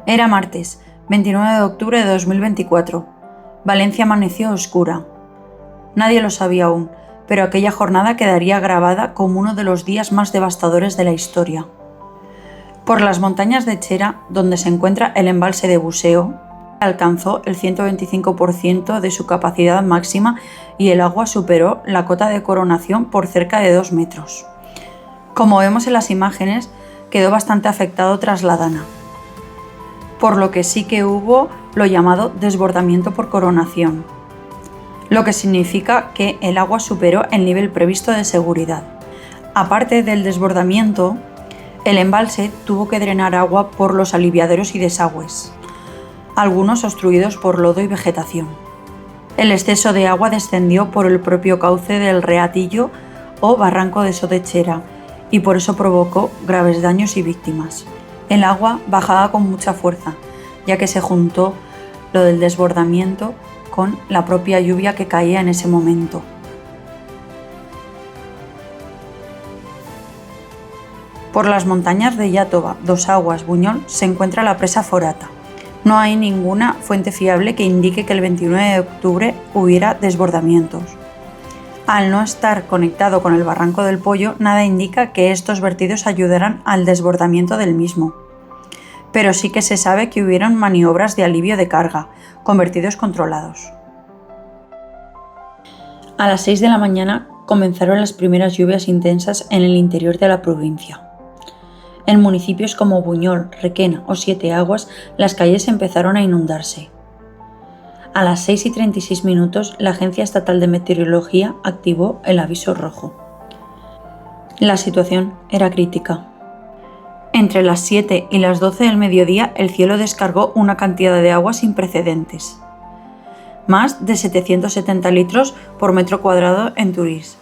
Era martes, 29 de octubre de 2024. Valencia amaneció oscura. Nadie lo sabía aún, pero aquella jornada quedaría grabada como uno de los días más devastadores de la historia. Por las montañas de Chera, donde se encuentra el embalse de Buseo, alcanzó el 125% de su capacidad máxima y el agua superó la cota de coronación por cerca de 2 metros. Como vemos en las imágenes, quedó bastante afectado tras la dana, por lo que sí que hubo lo llamado desbordamiento por coronación, lo que significa que el agua superó el nivel previsto de seguridad. Aparte del desbordamiento, el embalse tuvo que drenar agua por los aliviaderos y desagües, algunos obstruidos por lodo y vegetación. El exceso de agua descendió por el propio cauce del Reatillo o barranco de Sotechera y por eso provocó graves daños y víctimas. El agua bajaba con mucha fuerza, ya que se juntó lo del desbordamiento con la propia lluvia que caía en ese momento. Por las montañas de Iàtova, Dos Aguas, Buñol se encuentra la presa Forata. No hay ninguna fuente fiable que indique que el 29 de octubre hubiera desbordamientos. Al no estar conectado con el barranco del Pollo, nada indica que estos vertidos ayudaran al desbordamiento del mismo. Pero sí que se sabe que hubieron maniobras de alivio de carga, con vertidos controlados. A las 6 de la mañana comenzaron las primeras lluvias intensas en el interior de la provincia. En municipios como Buñol, Requena o Siete Aguas, las calles empezaron a inundarse. A las 6:36 minutos, la Agencia Estatal de Meteorología activó el aviso rojo. La situación era crítica. Entre las 7 y las 12 del mediodía, el cielo descargó una cantidad de agua sin precedentes. Más de 770 litros por metro cuadrado en Turís,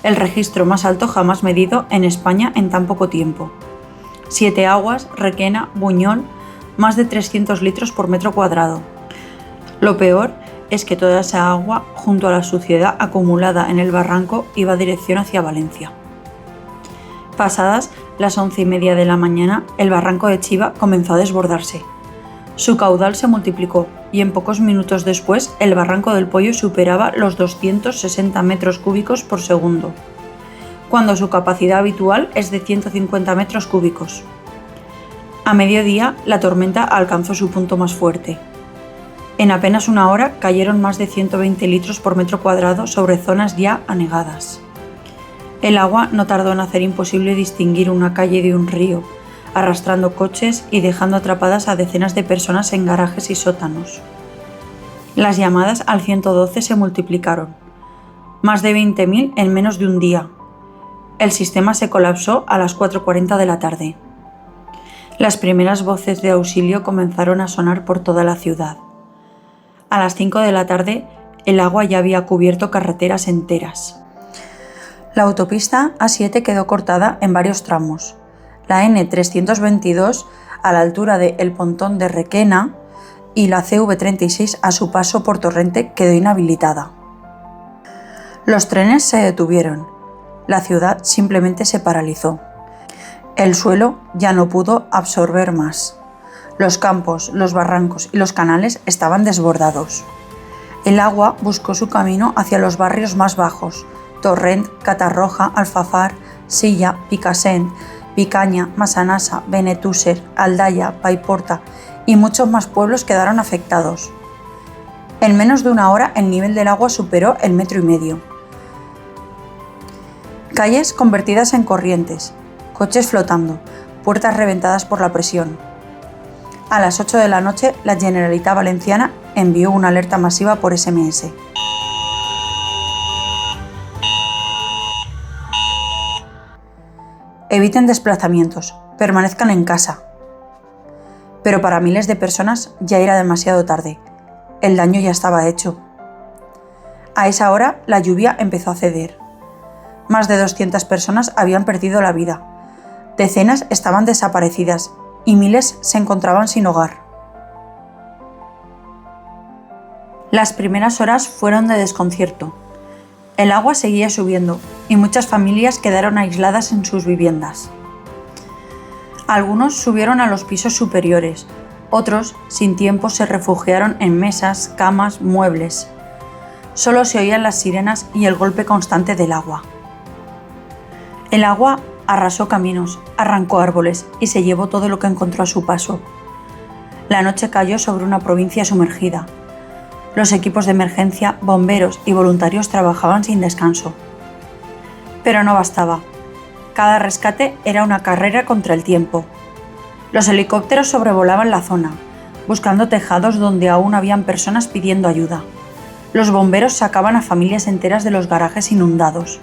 el registro más alto jamás medido en España en tan poco tiempo. Siete Aguas, Requena, Buñol, más de 300 litros por metro cuadrado. Lo peor es que toda esa agua, junto a la suciedad acumulada en el barranco, iba dirección hacia Valencia. Pasadas las 11:30 de la mañana, el barranco de Chiva comenzó a desbordarse. Su caudal se multiplicó y en pocos minutos después, el barranco del Pollo superaba los 260 metros cúbicos por segundo, cuando su capacidad habitual es de 150 metros cúbicos. A mediodía, la tormenta alcanzó su punto más fuerte. En apenas una hora cayeron más de 120 litros por metro cuadrado sobre zonas ya anegadas. El agua no tardó en hacer imposible distinguir una calle de un río, arrastrando coches y dejando atrapadas a decenas de personas en garajes y sótanos. Las llamadas al 112 se multiplicaron, más de 20.000 en menos de un día. El sistema se colapsó a las 4:40 de la tarde. Las primeras voces de auxilio comenzaron a sonar por toda la ciudad. A las 5 de la tarde, el agua ya había cubierto carreteras enteras. La autopista A7 quedó cortada en varios tramos. La N322 a la altura de El Pontón de Requena y la CV36 a su paso por Torrente quedó inhabilitada. Los trenes se detuvieron. La ciudad simplemente se paralizó. El suelo ya no pudo absorber más. Los campos, los barrancos y los canales estaban desbordados. El agua buscó su camino hacia los barrios más bajos: Torrent, Catarroja, Alfafar, Silla, Picassent, Picaña, Massanassa, Benetússer, Aldaya, Paiporta y muchos más pueblos quedaron afectados. En menos de una hora el nivel del agua superó el 1,5 metros. Calles convertidas en corrientes, coches flotando, puertas reventadas por la presión. A las 8 de la noche, la Generalitat Valenciana envió una alerta masiva por SMS. Eviten desplazamientos, permanezcan en casa. Pero para miles de personas ya era demasiado tarde. El daño ya estaba hecho. A esa hora, la lluvia empezó a ceder. Más de 200 personas habían perdido la vida. Decenas estaban desaparecidas y miles se encontraban sin hogar. Las primeras horas fueron de desconcierto. El agua seguía subiendo y muchas familias quedaron aisladas en sus viviendas. Algunos subieron a los pisos superiores, Otros, sin tiempo, se refugiaron en mesas, camas, muebles. Solo se oían las sirenas y el golpe constante del agua. El agua arrasó caminos, arrancó árboles y se llevó todo lo que encontró a su paso. La noche cayó sobre una provincia sumergida. Los equipos de emergencia, bomberos y voluntarios trabajaban sin descanso. Pero no bastaba. Cada rescate era una carrera contra el tiempo. Los helicópteros sobrevolaban la zona, buscando tejados donde aún habían personas pidiendo ayuda. Los bomberos sacaban a familias enteras de los garajes inundados.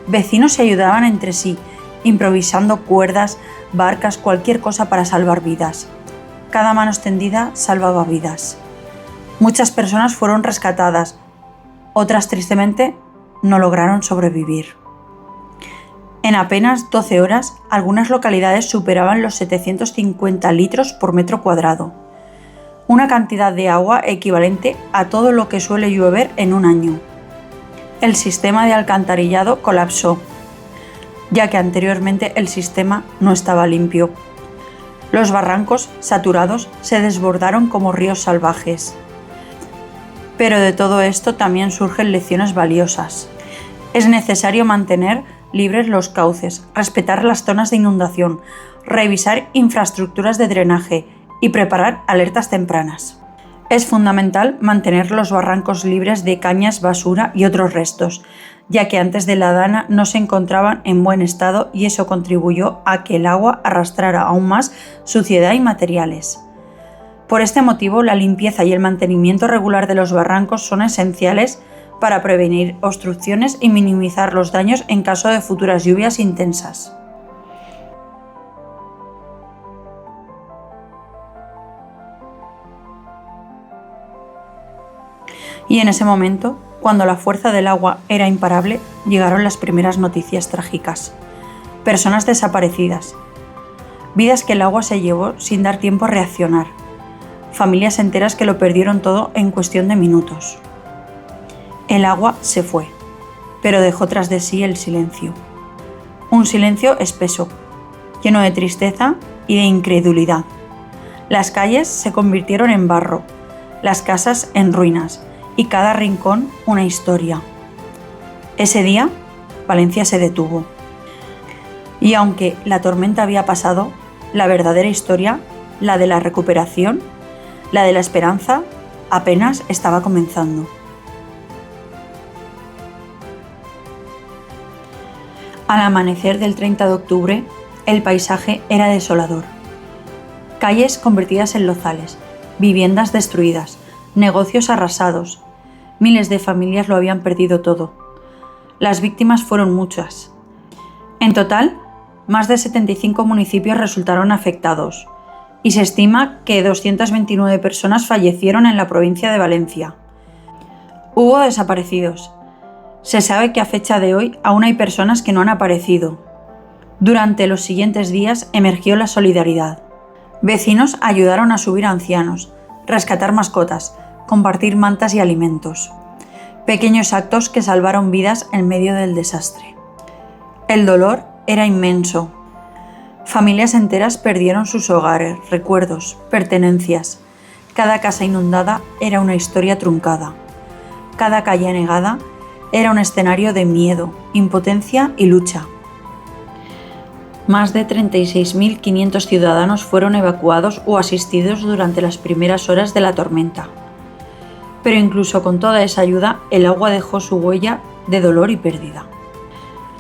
Vecinos se ayudaban entre sí, improvisando cuerdas, barcas, cualquier cosa para salvar vidas. Cada mano extendida salvaba vidas. Muchas personas fueron rescatadas, otras tristemente no lograron sobrevivir. En apenas 12 horas, algunas localidades superaban los 750 litros por metro cuadrado, una cantidad de agua equivalente a todo lo que suele llover en un año. El sistema de alcantarillado colapsó, ya que anteriormente el sistema no estaba limpio. Los barrancos, saturados, se desbordaron como ríos salvajes. Pero de todo esto también surgen lecciones valiosas. Es necesario mantener libres los cauces, respetar las zonas de inundación, revisar infraestructuras de drenaje y preparar alertas tempranas. Es fundamental mantener los barrancos libres de cañas, basura y otros restos, ya que antes de la dana no se encontraban en buen estado y eso contribuyó a que el agua arrastrara aún más suciedad y materiales. Por este motivo, la limpieza y el mantenimiento regular de los barrancos son esenciales para prevenir obstrucciones y minimizar los daños en caso de futuras lluvias intensas. Y en ese momento, cuando la fuerza del agua era imparable, llegaron las primeras noticias trágicas. Personas desaparecidas. Vidas que el agua se llevó sin dar tiempo a reaccionar. Familias enteras que lo perdieron todo en cuestión de minutos. El agua se fue, pero dejó tras de sí el silencio. Un silencio espeso, lleno de tristeza y de incredulidad. Las calles se convirtieron en barro, las casas en ruinas y cada rincón una historia. Ese día, Valencia se detuvo. Y aunque la tormenta había pasado, la verdadera historia, la de la recuperación, la de la esperanza, apenas estaba comenzando. Al amanecer del 30 de octubre, el paisaje era desolador. Calles convertidas en lozales, viviendas destruidas, negocios arrasados. Miles de familias lo habían perdido todo. Las víctimas fueron muchas. En total, más de 75 municipios resultaron afectados y se estima que 229 personas fallecieron en la provincia de Valencia. Hubo desaparecidos. Se sabe que a fecha de hoy aún hay personas que no han aparecido. Durante los siguientes días emergió la solidaridad. Vecinos ayudaron a subir a ancianos, rescatar mascotas, compartir mantas y alimentos. Pequeños actos que salvaron vidas en medio del desastre. El dolor era inmenso. Familias enteras perdieron sus hogares, recuerdos, pertenencias. Cada casa inundada era una historia truncada. Cada calle anegada era un escenario de miedo, impotencia y lucha. Más de 36.500 ciudadanos fueron evacuados o asistidos durante las primeras horas de la tormenta. Pero incluso con toda esa ayuda, el agua dejó su huella de dolor y pérdida.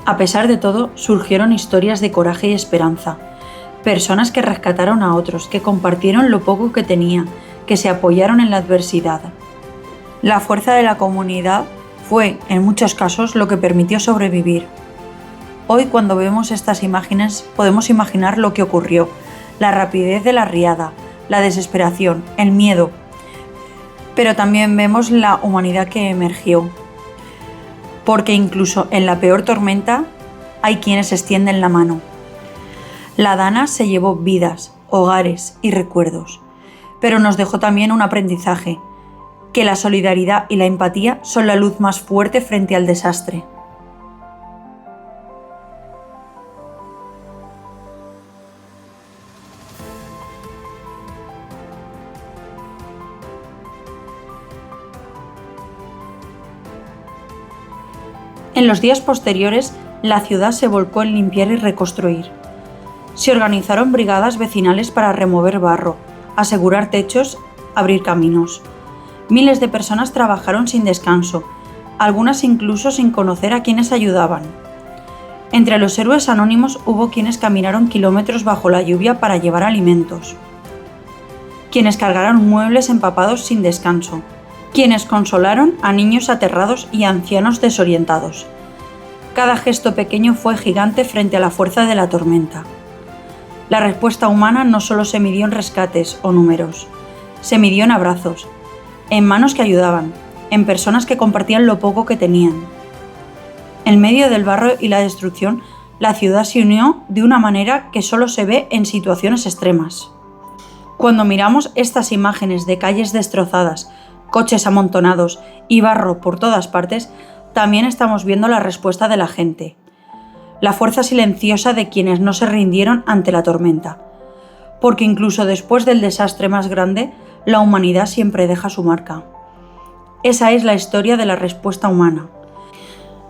A pesar de todo, surgieron historias de coraje y esperanza. Personas que rescataron a otros, que compartieron lo poco que tenían, que se apoyaron en la adversidad. La fuerza de la comunidad fue, en muchos casos, lo que permitió sobrevivir. Hoy, cuando vemos estas imágenes, podemos imaginar lo que ocurrió, la rapidez de la riada, la desesperación, el miedo. Pero también vemos la humanidad que emergió. Porque incluso en la peor tormenta hay quienes extienden la mano. La dana se llevó vidas, hogares y recuerdos, pero nos dejó también un aprendizaje, que la solidaridad y la empatía son la luz más fuerte frente al desastre. En los días posteriores, la ciudad se volcó en limpiar y reconstruir. Se organizaron brigadas vecinales para remover barro, asegurar techos, abrir caminos. Miles de personas trabajaron sin descanso, algunas incluso sin conocer a quienes ayudaban. Entre los héroes anónimos hubo quienes caminaron kilómetros bajo la lluvia para llevar alimentos, quienes cargaron muebles empapados sin descanso, quienes consolaron a niños aterrados y ancianos desorientados. Cada gesto pequeño fue gigante frente a la fuerza de la tormenta. La respuesta humana no solo se midió en rescates o números, se midió en abrazos, en manos que ayudaban, en personas que compartían lo poco que tenían. En medio del barro y la destrucción, la ciudad se unió de una manera que solo se ve en situaciones extremas. Cuando miramos estas imágenes de calles destrozadas, coches amontonados y barro por todas partes, también estamos viendo la respuesta de la gente. La fuerza silenciosa de quienes no se rindieron ante la tormenta. Porque incluso después del desastre más grande, la humanidad siempre deja su marca. Esa es la historia de la respuesta humana.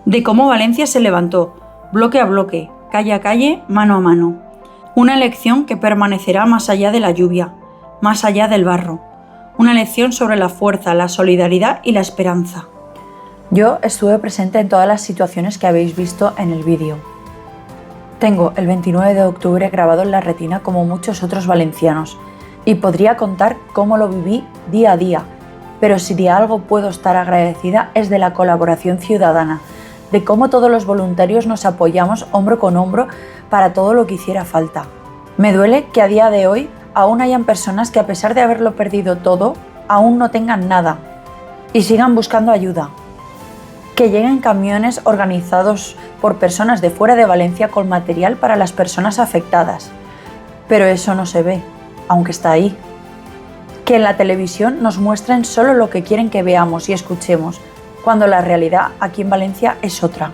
De cómo Valencia se levantó, bloque a bloque, calle a calle, mano a mano. Una lección que permanecerá más allá de la lluvia, más allá del barro. Una lección sobre la fuerza, la solidaridad y la esperanza. Yo estuve presente en todas las situaciones que habéis visto en el vídeo. Tengo el 29 de octubre grabado en la retina como muchos otros valencianos y podría contar cómo lo viví día a día, pero si de algo puedo estar agradecida es de la colaboración ciudadana, de cómo todos los voluntarios nos apoyamos hombro con hombro para todo lo que hiciera falta. Me duele que a día de hoy aún hayan personas que a pesar de haberlo perdido todo, aún no tengan nada y sigan buscando ayuda. Que lleguen camiones organizados por personas de fuera de Valencia con material para las personas afectadas. Pero eso no se ve, aunque está ahí. Que en la televisión nos muestren solo lo que quieren que veamos y escuchemos, cuando la realidad aquí en Valencia es otra.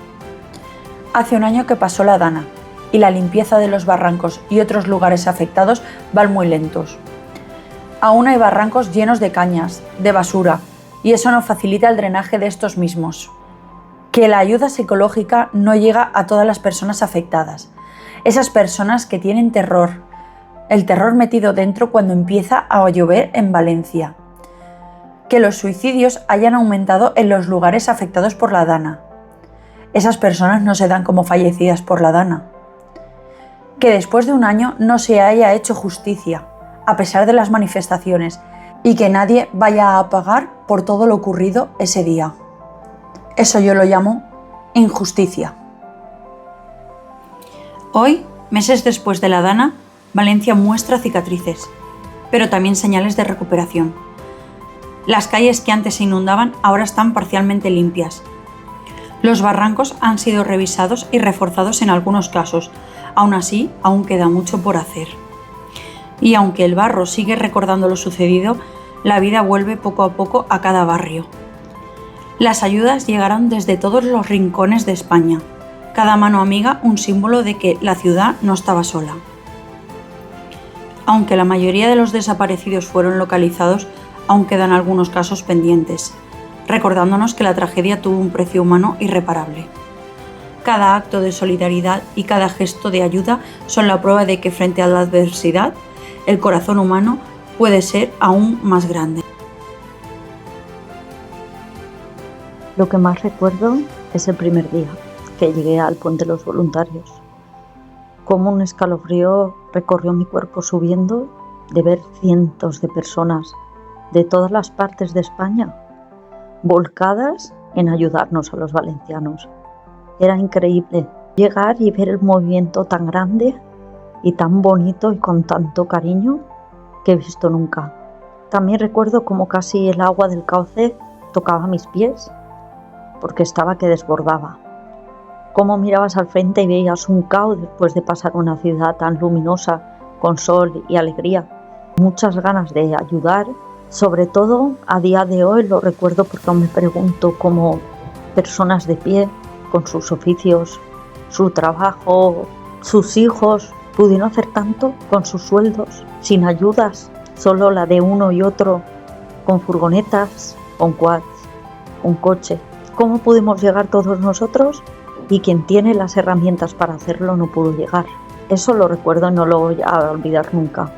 Hace un año que pasó la Dana, y la limpieza de los barrancos y otros lugares afectados van muy lentos. Aún hay barrancos llenos de cañas, de basura, y eso no facilita el drenaje de estos mismos. Que la ayuda psicológica no llega a todas las personas afectadas. Esas personas que tienen terror, el terror metido dentro cuando empieza a llover en Valencia. Que los suicidios hayan aumentado en los lugares afectados por la Dana. Esas personas no se dan como fallecidas por la Dana. Que después de un año no se haya hecho justicia, a pesar de las manifestaciones, y que nadie vaya a pagar por todo lo ocurrido ese día. Eso yo lo llamo injusticia. Hoy, meses después de la Dana, Valencia muestra cicatrices, pero también señales de recuperación. Las calles que antes se inundaban ahora están parcialmente limpias. Los barrancos han sido revisados y reforzados en algunos casos. Aún así, aún queda mucho por hacer. Y aunque el barro sigue recordando lo sucedido, la vida vuelve poco a poco a cada barrio. Las ayudas llegaron desde todos los rincones de España. Cada mano amiga un símbolo de que la ciudad no estaba sola. Aunque la mayoría de los desaparecidos fueron localizados, aún quedan algunos casos pendientes, recordándonos que la tragedia tuvo un precio humano irreparable. Cada acto de solidaridad y cada gesto de ayuda son la prueba de que frente a la adversidad, el corazón humano puede ser aún más grande. Lo que más recuerdo es el primer día que llegué al Puente de los Voluntarios. Como un escalofrío recorrió mi cuerpo subiendo de ver cientos de personas de todas las partes de España volcadas en ayudarnos a los valencianos. Era increíble llegar y ver el movimiento tan grande y tan bonito y con tanto cariño que he visto nunca. También recuerdo como casi el agua del cauce tocaba mis pies porque estaba que desbordaba. Cómo mirabas al frente y veías un caos después de pasar una ciudad tan luminosa, con sol y alegría. Muchas ganas de ayudar, sobre todo a día de hoy lo recuerdo porque me pregunto cómo personas de pie, con sus oficios, su trabajo, sus hijos, pudieron hacer tanto con sus sueldos, sin ayudas, solo la de uno y otro, con furgonetas, con quads, un coche. cómo pudimos llegar todos nosotros y quien tiene las herramientas para hacerlo no pudo llegar. Eso lo recuerdo y no lo voy a olvidar nunca.